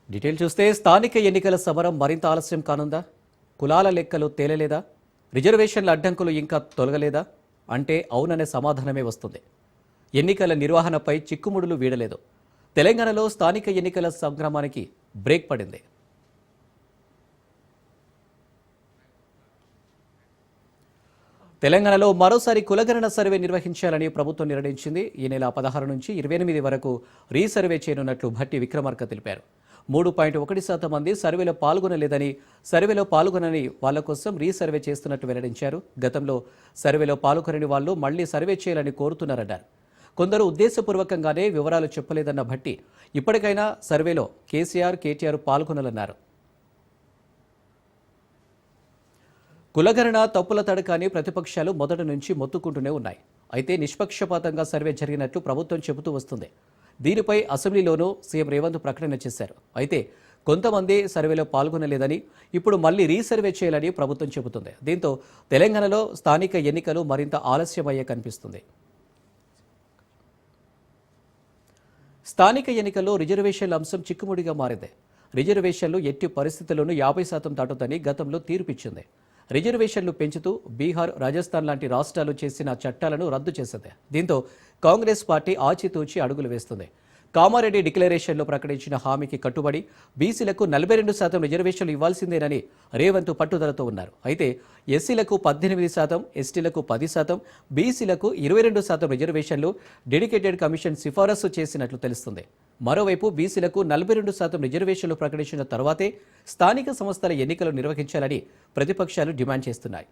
Detail చూస్తే స్థానిక ఎన్నికల సమరం మరింత ఆలస్యం కానుందా? కులాల లెక్కలు తేలలేదా? రిజర్వేషన్ల అడ్డంకులు ఇంకా తొలగలేదా? అంటే అవుననే సమాధానమే వస్తుంది. ఎన్నికల నిర్వహణపై చిక్కుముడులు వీడలేదు. తెలంగాణలో స్థానిక ఎన్నికల సంగ్రామానికి బ్రేక్ పడింది. తెలంగాణలో మరోసారి కులగణన సర్వే నిర్వహించాలని ప్రభుత్వం నిర్ణయించింది. ఈ నెల 16 నుంచి 28 వరకు రీసర్వే చేయనున్నట్లు భట్టి విక్రమార్క తెలిపారు. 3.1% మంది సర్వేలో పాల్గొనలేదని, సర్వేలో పాల్గొనని వాళ్ల కోసం రీసర్వే చేస్తున్నట్టు వెల్లడించారు. గతంలో సర్వేలో పాల్గొనని వాళ్లు మళ్లీ సర్వే చేయాలని కోరుతున్నారన్నారు. కొందరు ఉద్దేశపూర్వకంగానే వివరాలు చెప్పలేదన్న భట్టి ఇప్పటికైనా సర్వేలో కేటీఆర్ పాల్గొనాలన్నారు. కులగణన తప్పుల తడకని ప్రతిపక్షాలు మొదటి నుంచి మొత్తుకుంటూనే ఉన్నాయి. అయితే నిష్పక్షపాతంగా సర్వే జరిగినట్లు ప్రభుత్వం చెబుతూ వస్తుంది. దీనిపై అసెంబ్లీలోనూ సీఎం రేవంత్ ప్రకటన చేశారు. అయితే కొంతమంది సర్వేలో పాల్గొనలేదని, ఇప్పుడు మళ్లీ రీసర్వే చేయాలని ప్రభుత్వం చెబుతుంది. దీంతో తెలంగాణలో స్థానిక ఎన్నికలు మరింత ఆలస్యమయ్యే కనిపిస్తుంది. స్థానిక ఎన్నికల్లో రిజర్వేషన్ల అంశం చిక్కుముడిగా మారింది. రిజర్వేషన్లు ఎట్టి పరిస్థితుల్లోనూ 50% దాటుతుందని గతంలో తీర్పిచ్చింది. రిజర్వేషన్లు పెంచుతూ బీహార్, రాజస్థాన్ లాంటి రాష్ట్రాలు చేసిన చట్టాలను రద్దు చేసింది. దీంతో కాంగ్రెస్ పార్టీ ఆచితూచి అడుగులు వేస్తుంది. కామారెడ్డి డిక్లరేషన్లో ప్రకటించిన హామీకి కట్టుబడి బీసీలకు 42% రిజర్వేషన్లు ఇవ్వాల్సిందేనని రేవంత్ పట్టుదలతో ఉన్నారు. అయితే ఎస్సీలకు 18%, ఎస్టీలకు 10%, బీసీలకు 22% రిజర్వేషన్లు డెడికేటెడ్ కమిషన్ సిఫారసు చేసినట్లు తెలుస్తుంది. మరోవైపు బీసీలకు 42% రిజర్వేషన్లు ప్రకటించిన తర్వాతే స్థానిక సంస్థల ఎన్నికలు నిర్వహించాలని ప్రతిపక్షాలు డిమాండ్ చేస్తున్నాయి.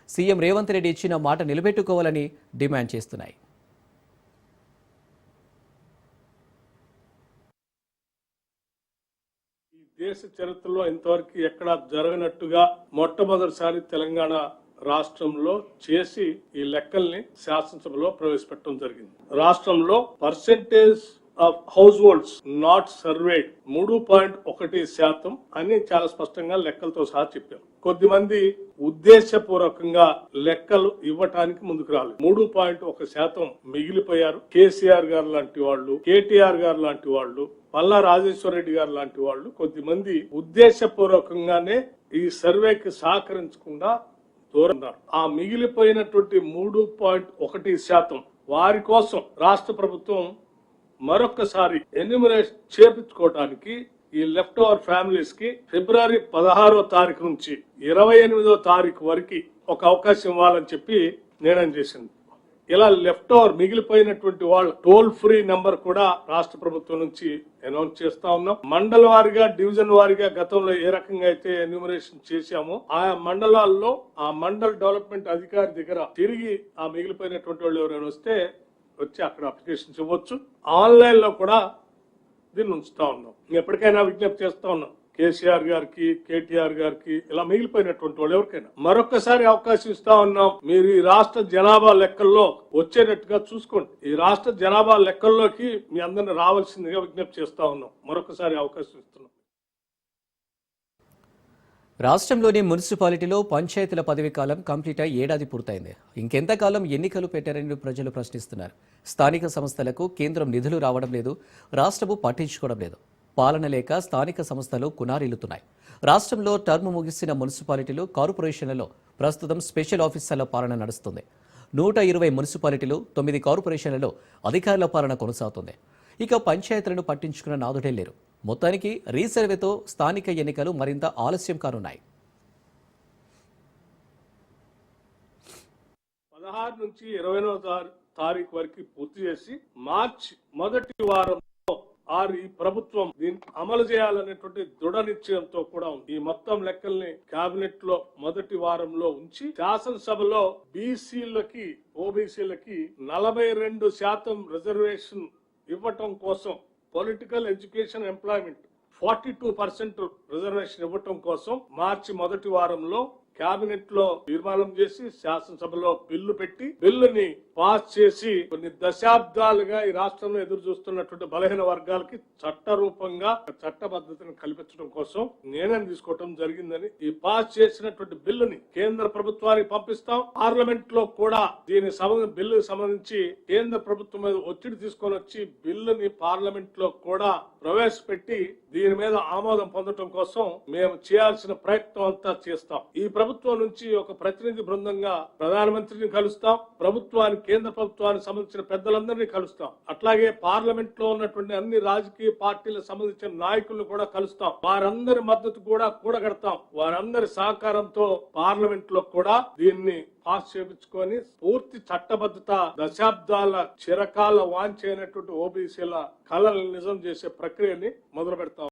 సీఎం రేవంత్ రెడ్డి ఇచ్చిన మాట నిలబెట్టుకోవాలని డిమాండ్ చేస్తున్నాయి. దేశ చరిత్రలో ఇంతవరకు ఎక్కడా జరగనట్టుగా మొట్టమొదటిసారి తెలంగాణ రాష్ట్రంలో చేసి ఈ లెక్కల్ని శాసనసభలో ప్రవేశపెట్టడం జరిగింది. రాష్ట్రంలో percentage of house holds not surveyed 3.1% అని చాలా స్పష్టంగా లెక్కలతో సహా చెప్పారు. కొద్దిమంది ఉద్దేశపూర్వకంగా లెక్కలు ఇవ్వటానికి ముందుకు రాలేదు. 3.1% మిగిలిపోయారు. కేసీఆర్ గారు లాంటి వాళ్ళు, కేటీఆర్ గారు లాంటి వాళ్ళు, పల్లా రాజేశ్వర రెడ్డి గారు లాంటి వాళ్ళు కొద్దిమంది ఉద్దేశపూర్వకంగానే ఈ సర్వేకి సహకరించకుండా దూరం ఉన్నారు. ఆ మిగిలిపోయినటువంటి 3.1% వారి కోసం రాష్ట్ర ప్రభుత్వం మరొకసారి ఎన్యూమరేషన్ చేపించుకోవడానికి ఈ లెఫ్ట్ ఓవర్ ఫ్యామిలీస్ కి ఫిబ్రవరి 16వ తారీఖు నుంచి 28వ తారీఖు వరకు ఒక అవకాశం ఇవ్వాలని చెప్పి నిర్ణయం చేసింది. ఇలా లెఫ్ట్ ఓవర్ మిగిలిపోయినటువంటి వాళ్ళ టోల్ ఫ్రీ నెంబర్ కూడా రాష్ట్ర ప్రభుత్వం నుంచి అనౌన్స్ చేస్తా ఉన్నాం. మండల వారిగా, డివిజన్ వారిగా గతంలో ఏ రకంగా అయితే ఎన్యూమరేషన్ చేశామో ఆయా మండలాల్లో ఆ మండల్ డెవలప్మెంట్ అధికారి దగ్గర తిరిగి ఆ మిగిలిపోయినటువంటి వాళ్ళు ఎవరైనా వస్తే వచ్చి అక్కడ అప్లికేషన్స్ ఇవ్వచ్చు. ఆన్లైన్ లో కూడా దీన్ని ఉంచుతా ఉన్నాం. ఎప్పటికైనా విజ్ఞప్తి చేస్తా ఉన్నాం కేసీఆర్ గారికి, కేటీఆర్ గారికి, ఇలా మిగిలిపోయినటువంటి వాళ్ళు ఎవరికైనా మరొకసారి అవకాశం ఇస్తా ఉన్నాం. మీరు ఈ రాష్ట్ర జనాభా లెక్కల్లో వచ్చేటట్టుగా చూసుకోండి. ఈ రాష్ట్ర జనాభా లెక్కల్లోకి మీ అందరిని రావాల్సిందిగా విజ్ఞప్తి చేస్తా ఉన్నాం. మరొకసారి అవకాశం ఇస్తున్నాం. రాష్ట్రంలోని మున్సిపాలిటీలో పంచాయతీల పదవీ కాలం కంప్లీట్ అయి ఏడాది పూర్తయింది. ఇంకెంతకాలం ఎన్నికలు పెట్టారని ప్రజలు ప్రశ్నిస్తున్నారు. స్థానిక సంస్థలకు కేంద్రం నిధులు రావడం లేదు, రాష్ట్రము పట్టించుకోవడం లేదు. పాలన లేక స్థానిక సంస్థలు కునారిల్లుతున్నాయి. రాష్ట్రంలో టర్మ్ ముగిసిన మున్సిపాలిటీలు, కార్పొరేషన్లలో ప్రస్తుతం స్పెషల్ ఆఫీసర్ల పాలన నడుస్తుంది. 120 మున్సిపాలిటీలు, 9 కార్పొరేషన్లలో అధికారుల పాలన కొనసాగుతుంది. ఇక పంచాయతీలను పట్టించుకున్న నాదుడే లేరు. మొత్తానికి రీసర్వేతో స్థానిక ఎన్నికలు మరింత ఆలస్యం కానున్నాయి. 16 నుంచి 20వ తారీఖు వరకు పూర్తి చేసి మార్చి మొదటి వారంలో ఈ ప్రభుత్వం దీన్ని అమలు చేయాలనేటువంటి దృఢ నిశ్చయంతో కూడా ఉంది. ఈ మొత్తం లెక్కల్ని కేబినెట్ లో మొదటి వారంలో ఉంచి శాసనసభలో బీసీలకి, ఓబీసీలకి 42% రిజర్వేషన్ ఇవ్వటం కోసం, పొలిటికల్, ఎడ్యుకేషన్, ఎంప్లాయ్మెంట్ 42% రిజర్వేషన్ ఇవ్వటం కోసం మార్చి మొదటి వారంలో కేబినెట్ లో తీర్మానం చేసి శాసనసభలో బిల్లు పెట్టి బిల్లుని పాస్ చేసి కొన్ని దశాబ్దాలుగా ఈ రాష్ట్రంలో ఎదురు చూస్తున్నటువంటి బలహీన వర్గాలకి చట్టరూపంగా చట్టబద్ధతను కల్పించడం కోసం నిర్ణయం తీసుకోవడం జరిగిందని, ఈ పాస్ చేసినటువంటి బిల్లుని కేంద్ర ప్రభుత్వానికి పంపిస్తాం. పార్లమెంట్ లో కూడా దీని బిల్లుకు సంబంధించి కేంద్ర ప్రభుత్వం మీద ఒత్తిడి తీసుకొని వచ్చి బిల్లుని పార్లమెంట్ లో కూడా ప్రవేశపెట్టి దీని మీద ఆమోదం పొందడం కోసం మేము చేయాల్సిన ప్రయత్నం అంతా చేస్తాం. ఈ ప్రభుత్వం నుంచి ఒక ప్రతినిధి బృందంగా ప్రధానమంత్రిని కలుస్తాం, ప్రభుత్వానికి కేంద్ర ప్రభుత్వానికి సంబంధించిన పెద్దలందరినీ కలుస్తాం, అట్లాగే పార్లమెంట్ లో ఉన్నటువంటి అన్ని రాజకీయ పార్టీలకు సంబంధించిన నాయకులను కూడా కలుస్తాం. వారందరి మద్దతు కూడా కూడగడతాం. వారందరి సహకారంతో పార్లమెంట్ లో కూడా దీన్ని పాస్ చేయించుకొని పూర్తి చట్టబద్ధత, దశాబ్దాల చిరకాల వాంఛైనటువంటి ఓబీసీల కళలను నిజం చేసే ప్రక్రియని మొదలు పెడతాం.